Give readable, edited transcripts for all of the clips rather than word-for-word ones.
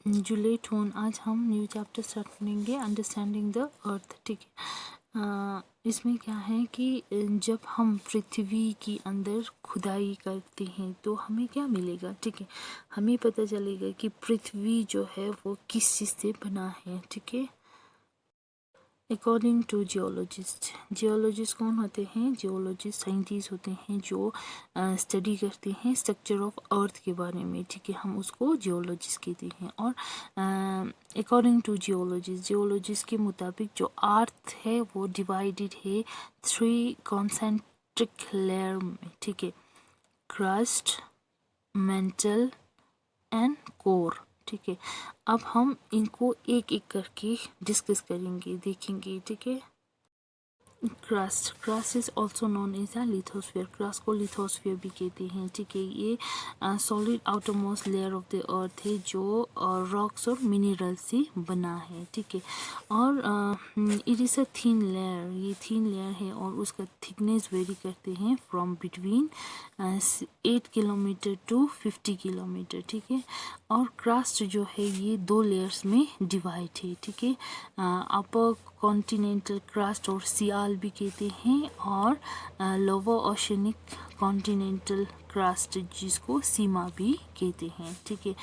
जुले टोन। आज हम न्यू चैप्टर स्टार्ट करेंगे, अंडरस्टैंडिंग द अर्थ। ठीक है, इसमें क्या है कि जब हम पृथ्वी के अंदर खुदाई करते हैं तो हमें क्या मिलेगा। ठीक है, हमें पता चलेगा कि पृथ्वी जो है वो किस चीज़ से बना है। ठीक है, अकॉर्डिंग टू जियोलॉजिस्ट। जियोलॉजिस्ट कौन होते हैं? जियोलॉजिस्ट साइंटिस्ट होते हैं जो स्टडी करते हैं स्ट्रक्चर ऑफ अर्थ के बारे में। ठीक है, हम उसको जियोलॉजिस्ट कहते हैं। और अकॉर्डिंग टू जियोलॉजिस्ट, जियोलॉजिस्ट के मुताबिक जो अर्थ है वो डिवाइडेड है 3 कॉन्सेंट्रिक लेयर में। ठीक है, क्रस्ट, मेंटल एंड कोर। ठीक है, अब हम इनको एक एक करके डिस्कस करेंगे, देखेंगे। ठीक है, crust is also known as a lithosphere. Crust को लिथोस्फीयर भी कहते हैं। ठीक है, ये solid outermost layer of the earth है जो रॉक्स और मिनरल से बना है। ठीक है, और it is a thin layer. ये थिन लेयर है और उसका थिकनेस वेरी करते हैं from between 8 kilometre to 50 kilometre. ठीक है, और क्रस्ट जो है ये 2 लेयर्स में डिवाइड है। ठीक है, अपर कॉन्टिनेंटल क्रस्ट और सियाल भी कहते हैं, और लोअर ओशनिक कॉन्टिनेंटल क्रस्ट जिसको सीमा भी कहते हैं। ठीक है,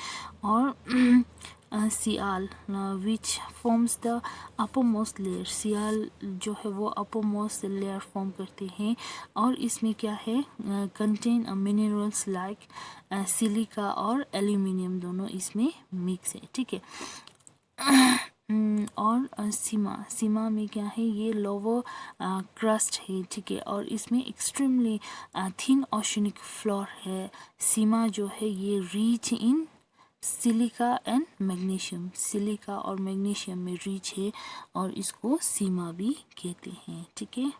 और sial which forms the uppermost layer. Sial जो है वो अपर मोस्ट लेयर फॉर्म करते हैं, और इसमें क्या है, कंटेन मिनरल्स लाइक सिलिका और एल्यूमिनियम, दोनों इसमें मिक्स है। ठीक है, और सीमा में क्या है, ये लोअर क्रस्ट है। ठीक है, और इसमें एक्सट्रीमली थिन ओशनिक फ्लोर है। सीमा जो है ये rich in silica and magnesium. Silica और मैग्नीशियम में रिच है और इसको सीमा भी कहते हैं। ठीक है,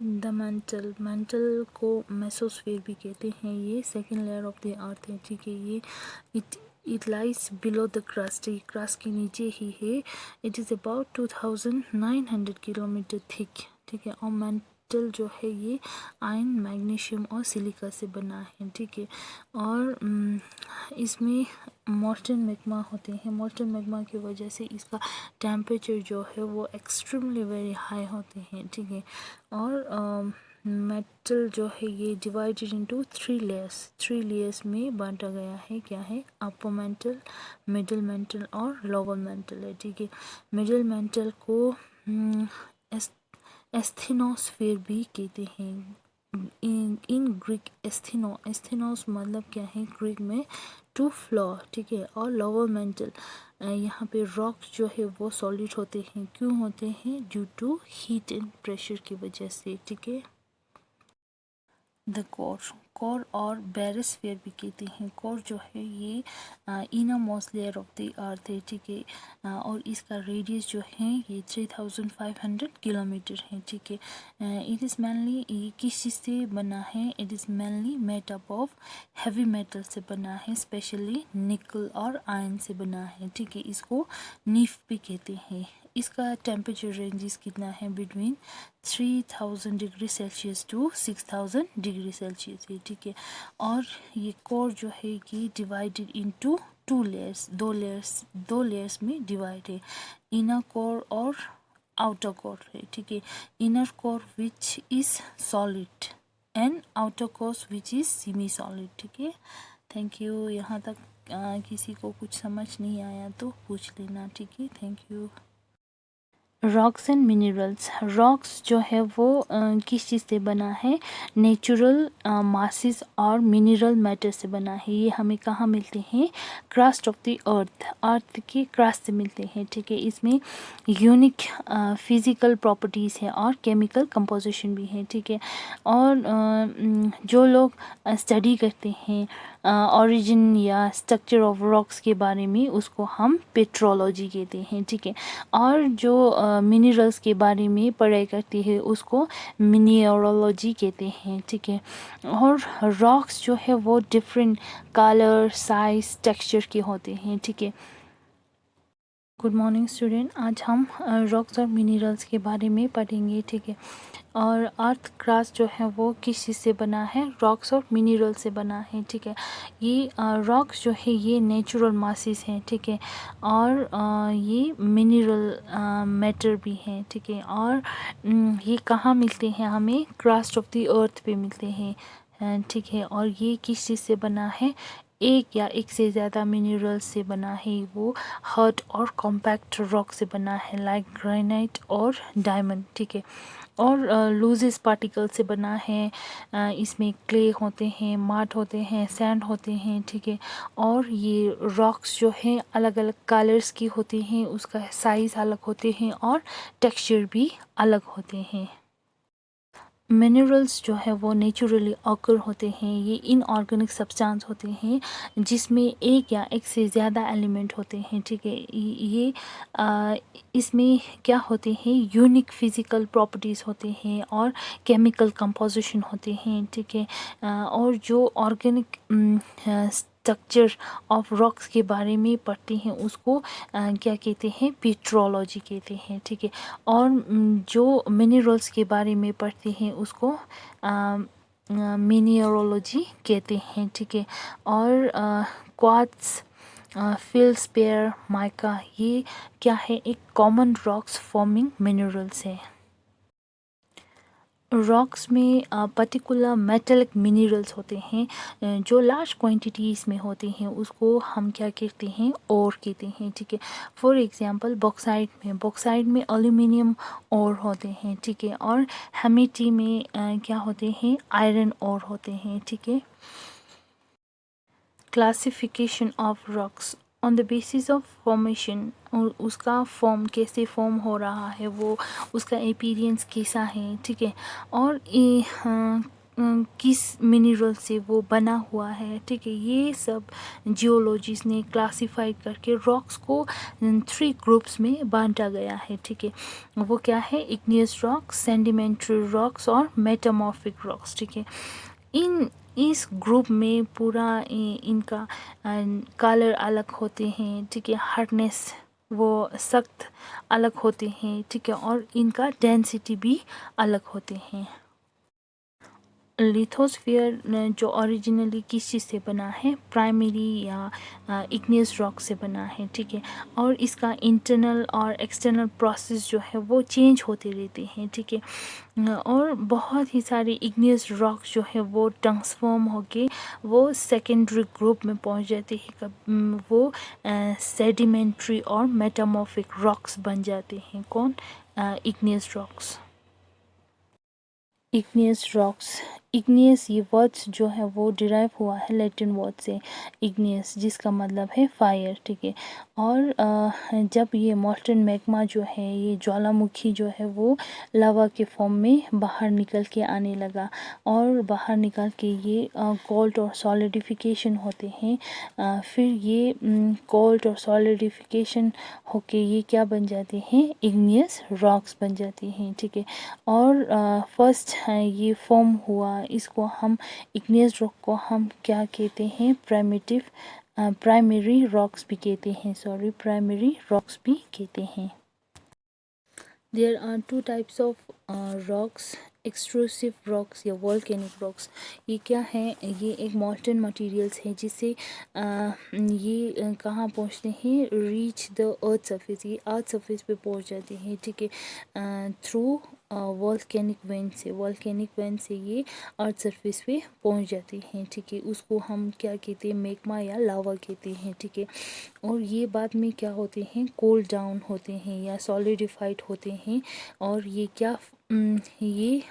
द मेंटल को मेसोस्फीयर भी कहते हैं। ये second layer of the earth है। ठीक है, ये it lies below the crust. ये क्रस्ट के नीचे ही है। It is about 2900 kilometre thick. ठीक है, और मेंटल जो है ये आयरन, मैग्नीशियम और सिलिका से बना है। ठीक है, और इसमें मोल्टन मैग्मा होते हैं। मोल्टन मैग्मा की वजह से इसका टेम्परेचर जो है वो एक्सट्रीमली वेरी हाई होते हैं। ठीक है, और मेटल जो है ये डिवाइडेड इनटू 3 लेयर्स में बांटा गया है। क्या है, अपर मेंटल, मिडिल मेंटल और लोअर मेंटल है। ठीक है, मिडिल मेंटल को एस्थेनोस्फीयर भी कहते हैं। इन ग्रीक एस्थेनोस मतलब क्या है ग्रीक में टू फ्लोर। ठीक है, और लोअर मेंटल यहाँ पे रॉक जो है वो सॉलिड होते हैं। क्यों होते हैं? Due to heat and pressure की वजह से। ठीक है, द कोर और बैरोस्फीयर भी कहते हैं। कोर जो है ये inner most layer of the earth है। ठीक है, और इसका रेडियस जो है ये 3500 किलोमीटर है। ठीक है, इट इज़ मेनली, ये किस चीज़ से बना है? It is mainly made up of heavy metal से बना है, स्पेशली निकल और आयरन से बना है। ठीक है, इसको नीफ भी कहते हैं। इसका टेम्परेचर रेंजेस कितना है? Between 3000 degree Celsius to 6000 degree Celsius है। ठीक है, और ये कोर जो है कि डिवाइडेड इनटू 2 लेयर्स में डिवाइड है। इनर कोर और आउटर कोर है। ठीक है, inner core which is solid and outer core which is semi solid. ठीक है, थैंक यू। यहाँ तक किसी को कुछ समझ नहीं आया तो पूछ लेना। ठीक है, thank you. Rocks and minerals. Rocks जो है वो किस चीज़ से बना है? नेचुरल मासेस और मिनरल मैटर से बना है। ये हमें कहाँ मिलते हैं? क्रस्ट ऑफ द अर्थ के क्रस्ट से मिलते हैं। ठीक है, इसमें यूनिक फिजिकल प्रॉपर्टीज़ है और केमिकल कंपोजिशन भी है। ठीक है, और जो लोग स्टडी करते हैं ओरिजिन या स्ट्रक्चर ऑफ रॉक्स के बारे में, उसको हम पेट्रोलॉजी कहते हैं। ठीक है, और जो मिनरल्स के बारे में पढ़ाई करती है उसको मिनियोरोलॉजी कहते हैं। ठीक है, और रॉक्स जो है वो डिफरेंट कलर, साइज, टेक्सचर के होते हैं। ठीक है, गुड मॉर्निंग स्टूडेंट। आज हम रॉक्स और मिनरल्स के बारे में पढ़ेंगे, ठीक है। और अर्थ क्रस्ट जो है वो किस चीज़ से बना है? रॉक्स और मिनरल से बना है, ठीक है। ये रॉक्स जो है ये नेचुरल मासेस हैं, ठीक है। और ये मिनरल मैटर भी हैं, ठीक है। और ये कहाँ मिलते हैं? हमें क्रस्ट ऑफ द अर्थ पे मिलते हैं, ठीक है। और ये किस चीज़ से बना है? एक या एक से ज़्यादा मिनरल्स से बना है। वो हार्ड और कॉम्पैक्ट रॉक से बना है, लाइक ग्रेनाइट और डायमंड, ठीक है। और लूजेस पार्टिकल से बना है। इसमें क्ले होते हैं, माट होते हैं, सैंड होते हैं, ठीक है। और ये रॉक्स जो हैं अलग अलग कलर्स की होती हैं, उसका साइज़ अलग होते हैं और टेक्सचर भी अलग होते हैं। मिनरल्स जो है वो नेचुरली ऑकर होते हैं। ये इनऑर्गेनिक सब्सटेंस होते हैं जिसमें एक या एक से ज़्यादा एलिमेंट होते हैं, ठीक है। ये इसमें क्या होते हैं? यूनिक फिज़िकल प्रॉपर्टीज़ होते हैं और केमिकल कंपोजिशन होते हैं, ठीक है। और जो ऑर्गेनिक स्ट्रक्चर ऑफ रॉक्स के बारे में पढ़ते हैं उसको क्या कहते हैं? पेट्रोलॉजी कहते हैं, ठीक है। और जो मिनरल्स के बारे में पढ़ते हैं उसको मिनरलोजी कहते हैं, ठीक है। और क्वार्ट्ज, फील्डस्पेयर, माइका, ये क्या है? एक कॉमन रॉक्स फॉर्मिंग मिनरल्स है। रॉक्स में पर्टिकुलर मेटलिक मिनरल्स होते हैं जो लार्ज क्वांटिटीज़ में होते हैं, उसको हम क्या कहते हैं? ओर कहते हैं, ठीक है। फॉर एग्जांपल बॉक्साइट में एल्यूमिनियम ओर होते हैं, ठीक है। और हेमेटी में क्या होते हैं? आयरन ओर होते हैं, ठीक है। Classification of rocks on the basis of formation, और उसका फॉर्म कैसे फॉर्म हो रहा है, वो उसका अपीयरेंस कैसा है, ठीक है। और किस मिनरल से वो बना हुआ है, ठीक है। ये सब जियोलॉजिस्ट ने क्लासिफाई करके रॉक्स को 3 ग्रुप्स में बांटा गया है, ठीक है। वो क्या है? इग्नियस रॉक्स, सेडिमेंट्री रॉक्स और मेटामॉर्फिक रॉक्स, ठीक है। इस ग्रुप में पूरा इनका कलर अलग होते हैं, ठीक है। हार्डनेस, वो सख्त अलग होते हैं, ठीक है। और इनका डेंसिटी भी अलग होते हैं। लिथोस्फीयर जो ओरिजिनली किस चीज़ से बना है? प्राइमरी या इग्नियस रॉक से बना है, ठीक है। और इसका इंटरनल और एक्सटर्नल प्रोसेस जो है वो चेंज होते रहते हैं, ठीक है। और बहुत ही सारे इग्नियस रॉक्स जो है वो ट्रांसफॉर्म होके वो सेकेंडरी ग्रुप में पहुंच जाते हैं। वो सेडिमेंट्री और मेटामॉर्फिक रॉक्स बन जाते हैं। कौन? Igneous rocks. Igneous rocks, igneous ये वर्ड्स जो है वो डिराइव हुआ है लैटिन वर्ड से इग्नियस, जिसका मतलब है फायर, ठीक है। और जब ये मॉल्टन मैग्मा जो है, ये ज्वालामुखी जो है वो लावा के फॉर्म में बाहर निकल के आने लगा, और बाहर निकल के ये कोल्ड और सॉलिडिफिकेशन होते हैं। फिर ये कोल्ड और सॉलिडिफिकेशन होके ये क्या बन जाते हैं? इग्नियस रॉक्स बन जाती हैं, ठीक है। और फर्स्ट ये फॉर्म हुआ, इसको हम इग्नियस रॉक को हम क्या कहते हैं? प्राइमरी रॉक्स भी कहते हैं, प्राइमरी रॉक्स भी कहते हैं। There are 2 types of rocks, extrusive rocks या वॉल्केनिक रॉक्स। ये क्या है? ये एक मॉल्टन मटेरियल्स है जिससे ये कहाँ पहुँचते हैं? रीच द अर्थ सरफेस, ये अर्थ सरफेस पे पहुँच जाते हैं, ठीक है। थ्रू वॉल्केनिक वेंट से ये अर्थ सरफेस पे पहुँच जाते हैं, ठीक है। उसको हम क्या कहते हैं? मैग्मा या लावा कहते हैं, ठीक है। और ये बाद में क्या होते हैं? कोल्ड डाउन होते हैं या सॉलिडिफाइड होते हैं, और ये क्या ये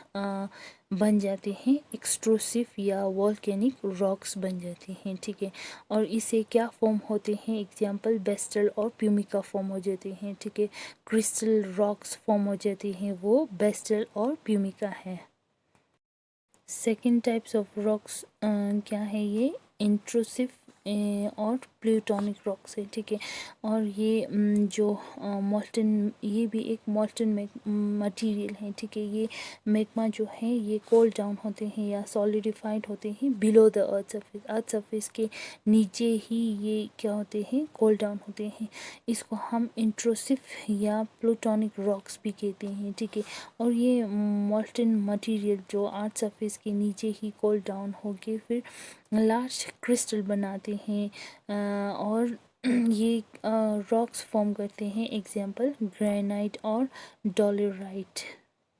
बन जाते हैं? एक्सट्रूसिव या वॉल्केनिक रॉक्स बन जाते हैं, ठीक है। और इसे क्या फॉर्म होते हैं? एग्जांपल बेस्टल और प्यूमिका फॉर्म हो जाते हैं, ठीक है। क्रिस्टल रॉक्स फॉर्म हो जाते हैं, वो बेस्टल और प्यूमिका है। सेकेंड टाइप्स ऑफ रॉक्स क्या है? ये इंट्रूसिव और प्लूटोनिक रॉक्स है, ठीक है। और ये जो मॉल्टन, ये भी एक मॉल्टन मटेरियल है, ठीक है। ये मैग्मा जो है ये कोल्ड डाउन होते हैं या सॉलिडिफाइड होते हैं बिलो द अर्थ सरफेस के नीचे ही ये क्या होते हैं, कोल्ड डाउन होते हैं। इसको हम इंट्रूसिव या प्लूटोनिक रॉक्स भी कहते हैं, ठीक है। और ये मॉल्टन मटेरियल जो अर्थ सरफेस के नीचे ही कोल्ड डाउन होके फिर लार्ज क्रिस्टल बनाते हैं और ये रॉक्स फॉर्म करते हैं, एग्जाम्पल ग्रेनाइट और डोलेराइट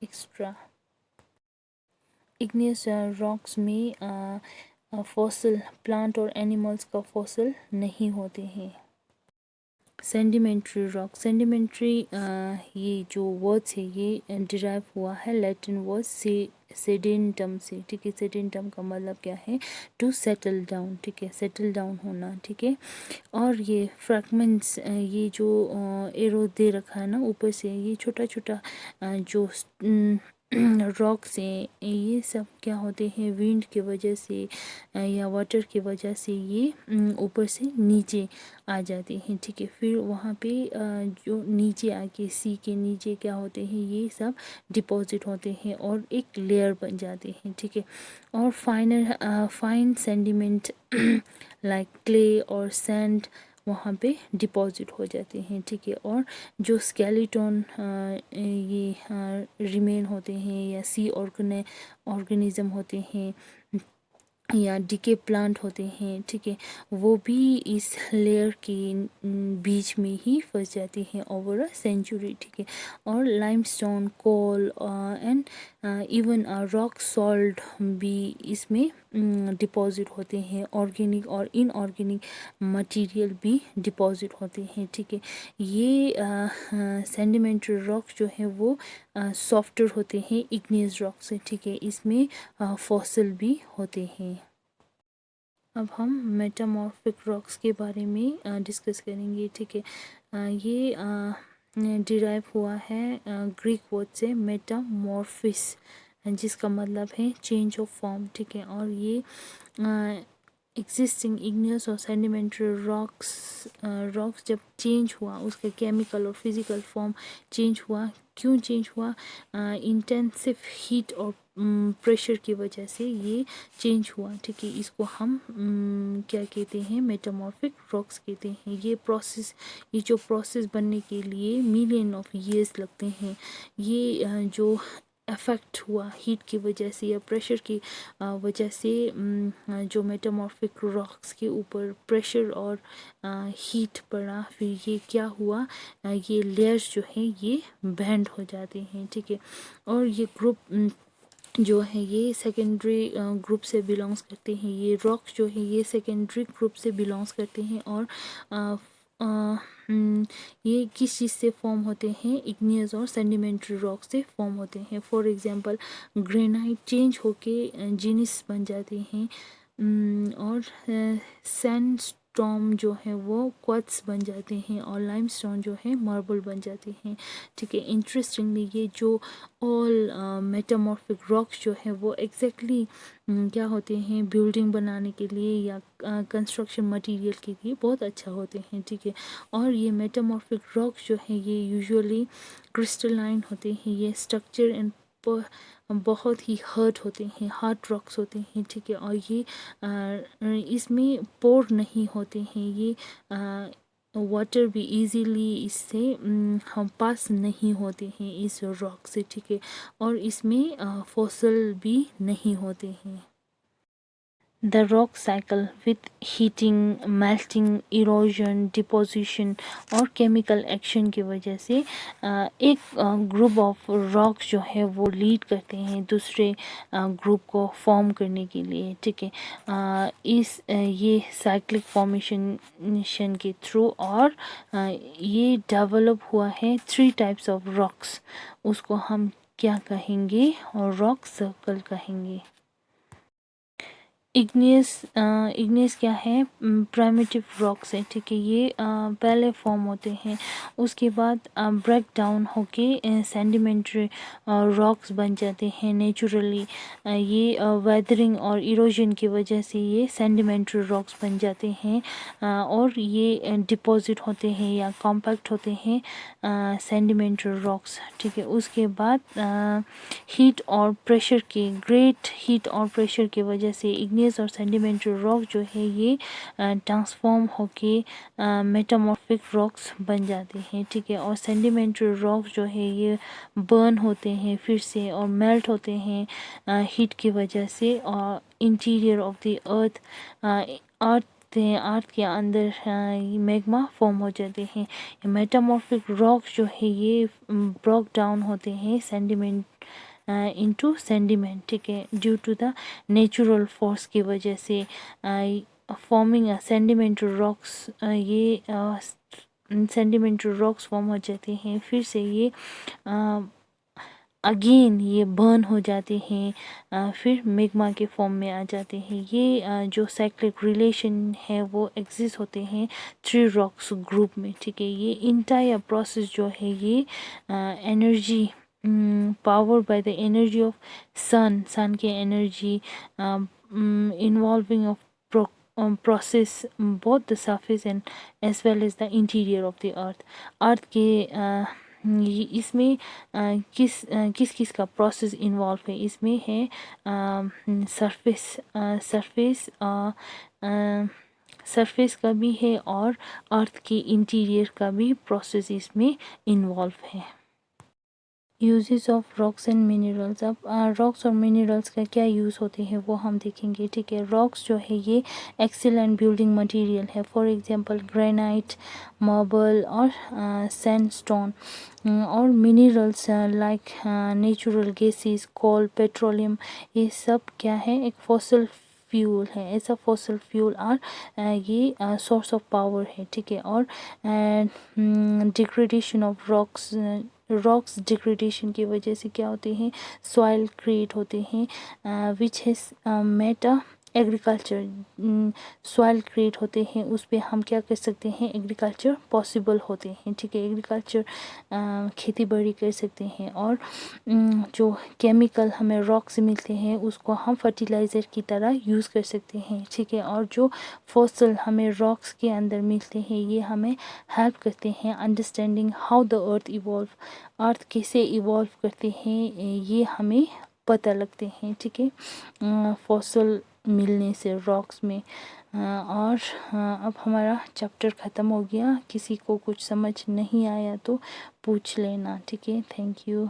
एक्स्ट्रा। इग्नियस रॉक्स में फॉसिल प्लांट और एनिमल्स का फॉसिल नहीं होते हैं। सेडिमेंट्री रॉक, सेडिमेंट्री ये जो वर्ड्स है ये डिराइव हुआ है लैटिन वर्ड से सेडेंटम से, ठीक है। सेडेंटम का मतलब क्या है, टू सेटल डाउन, ठीक है, सेटल डाउन होना, ठीक है। और ये फ्रैगमेंट्स, ये जो एरो दे रखा है ना ऊपर से, ये छोटा छोटा जो रॉक्स हैं, ये सब क्या होते हैं, विंड की वजह से या वाटर की वजह से ये ऊपर से नीचे आ जाते हैं, ठीक है। फिर वहाँ पे जो नीचे आके सी के नीचे क्या होते हैं, ये सब डिपॉजिट होते हैं और एक लेयर बन जाते हैं, ठीक है। और फाइन सेडिमेंट लाइक क्ले और सैंड वहाँ पे डिपॉजिट हो जाते हैं, ठीक है। और जो स्केलेटन ये रिमेन होते हैं या सी ऑर्गेनिज्म होते हैं या डीके प्लांट होते हैं, ठीक है, वो भी इस लेयर के बीच में ही फंस जाते हैं ओवर अ सेंचुरी, ठीक है। और limestone, coal and even rock salt भी इसमें डिपॉजिट होते हैं, ऑर्गेनिक और इनऑर्गेनिक मटेरियल भी डिपॉजिट होते हैं, ठीक है। ये सेडिमेंट्री रॉक जो है वो सॉफ्टर होते हैं इग्नियस रॉक से, ठीक है। इसमें फॉसिल भी होते हैं। अब हम मेटामॉर्फिक रॉक्स के बारे में डिस्कस करेंगे, ठीक है। ये डिराइव हुआ है ग्रीक वर्ड से मेटामॉर्फिस, जिसका मतलब है चेंज ऑफ फॉर्म, ठीक है। और ये एग्जिस्टिंग इग्नियस और सेडिमेंट्री रॉक्स जब चेंज हुआ, उसका केमिकल और फिजिकल फॉर्म चेंज हुआ, क्यों चेंज हुआ, इंटेंसिव हीट और प्रेशर की वजह से ये चेंज हुआ, ठीक है। इसको हम क्या कहते हैं, मेटामॉर्फिक रॉक्स कहते हैं। ये जो प्रोसेस बनने के लिए मिलियन ऑफ ईयर्स लगते हैं। ये जो अफेक्ट हुआ हीट की वजह से या प्रेशर की वजह से, जो मेटामॉर्फिक रॉक्स के ऊपर प्रेशर और हीट पड़ा, फिर ये क्या हुआ, ये लेयर्स जो है ये बेंड हो जाते हैं, ठीक है। और ये ग्रुप जो है ये सेकेंडरी ग्रुप से बिलोंग्स करते हैं। ये रॉक्स जो है ये सेकेंडरी ग्रुप से बिलोंग्स करते हैं। और ये किस चीज़ से फॉर्म होते हैं, इग्नियस और सेडिमेंट्री रॉक से फॉर्म होते हैं। फॉर एग्जांपल ग्रेनाइट चेंज होके जीनिस बन जाते हैं और सैंडस्टॉर्म जो है वो क्वार्ट्ज बन जाते हैं और लाइमस्टोन जो है मार्बल बन जाते हैं, ठीक है। इंटरेस्टिंगली ये जो ऑल मेटामॉर्फिक रॉक्स जो है वो एग्जैक्टली क्या होते हैं, बिल्डिंग बनाने के लिए या कंस्ट्रक्शन मटेरियल के लिए बहुत अच्छा होते हैं, ठीक है। और ये मेटामॉर्फिक रॉक्स जो है ये यूजुअली क्रिस्टलाइन होते हैं, ये स्ट्रक्चर एंड बहुत ही हार्ड होते हैं, हार्ड रॉक्स होते हैं, ठीक है। और ये इसमें पोर नहीं होते हैं, ये वाटर भी इजीली इससे हम पास नहीं होते हैं इस रॉक से, ठीक है। और इसमें फॉसल भी नहीं होते हैं। The rock cycle with heating, melting, erosion, deposition और केमिकल एक्शन की वजह से एक ग्रुप ऑफ रॉक्स जो है वो लीड करते हैं दूसरे ग्रुप को फॉर्म करने के लिए, ठीक है। ये साइक्लिक फॉर्मेशन के थ्रू, और ये डेवलप हुआ है 3 टाइप्स ऑफ रॉक्स, उसको हम क्या कहेंगे, और रॉक सर्कल कहेंगे। इग्नियस क्या है, प्राइमिटिव रॉक्स है, ठीक है। ये पहले फॉर्म होते हैं, उसके बाद ब्रेक डाउन होके सेडिमेंट्री रॉक्स बन जाते हैं नेचुरली। ये वेदरिंग और इरोजन की वजह से ये सेडिमेंट्री रॉक्स बन जाते हैं, और ये डिपॉजिट होते हैं या कॉम्पैक्ट होते हैं सेडिमेंट्री रॉक्स, ठीक है। उसके बाद हीट और प्रेशर की ग्रेट हीट और प्रेशर की वजह से इग्नियस और सेडिमेंट्री रॉक जो है ये ट्रांसफॉर्म होके मेटामॉर्फिक रॉक्स बन जाते हैं, ठीक है। और सेडिमेंट्री रॉक जो है ये बर्न होते हैं फिर से और मेल्ट होते हैं हीट की वजह से, और इंटीरियर ऑफ द अर्थ के अंदर मैग्मा फॉर्म हो जाते हैं। मेटामॉर्फिक रॉक जो है ये ब्रोक डाउन होते हैं सेडिमेंट इनटू सेडिमेंट, ठीक है, due to the natural force की वजह से फॉर्मिंग सेडिमेंट्री रॉक्स, ये सेडिमेंट्री रॉक्स फॉर्म हो जाते हैं, फिर से ये अगेन ये बर्न हो जाते हैं, फिर मैग्मा के फॉर्म में आ जाते हैं। ये जो साइक्लिक रिलेशन है वो एग्जिस्ट होते हैं 3 रॉक्स ग्रुप में, ठीक है। ये इंटायर प्रोसेस जो है ये energy power by the energy of sun के energy involving of process both the surface and as well as the interior of the earth के इसमें किस किस का प्रोसेस इन्वॉल्व है, इसमें है सरफेस का भी है और अर्थ के इंटीरियर का भी प्रोसेस इसमें इन्वॉल्व है। Uses of rocks and minerals. अब रॉक्स और मिनरल्स का क्या यूज़ होते हैं वो हम देखेंगे, ठीक है। रॉक्स जो है ये एक्सीलेंट बिल्डिंग मटेरियल है, फॉर एग्जांपल ग्रेनाइट, मार्बल और सैंडस्टोन। और मिनरल्स लाइक नेचुरल गैसेस, कोल, पेट्रोलियम, ये सब क्या है, एक फॉसिल फ्यूल है। ऐसा फॉसिल फ्यूल और ये सोर्स ऑफ पावर है, ठीक है। और डिग्रेडेशन ऑफ रॉक्स डिग्रेडेशन की वजह से क्या होते हैं, सॉइल क्रिएट होते हैं which has made agriculture, soil create होते हैं, उस पर हम क्या कर सकते हैं, एग्रीकल्चर पॉसिबल होते हैं, ठीक है। एग्रीकल्चर खेती बाड़ी कर सकते हैं, और जो केमिकल हमें रॉक से मिलते हैं उसको हम फर्टिलाइज़र की तरह यूज़ कर सकते हैं, ठीक है। और जो फॉसिल हमें रॉक्स के अंदर मिलते हैं ये हमें हेल्प करते हैं अंडरस्टैंडिंग हाउ द अर्थ कैसे इवॉल्व करते हैं, ये हमें पता लगते हैं, ठीक है, फॉसिल मिलने से रॉक्स में। और अब हमारा चैप्टर ख़त्म हो गया। किसी को कुछ समझ नहीं आया तो पूछ लेना, ठीक है। Thank you.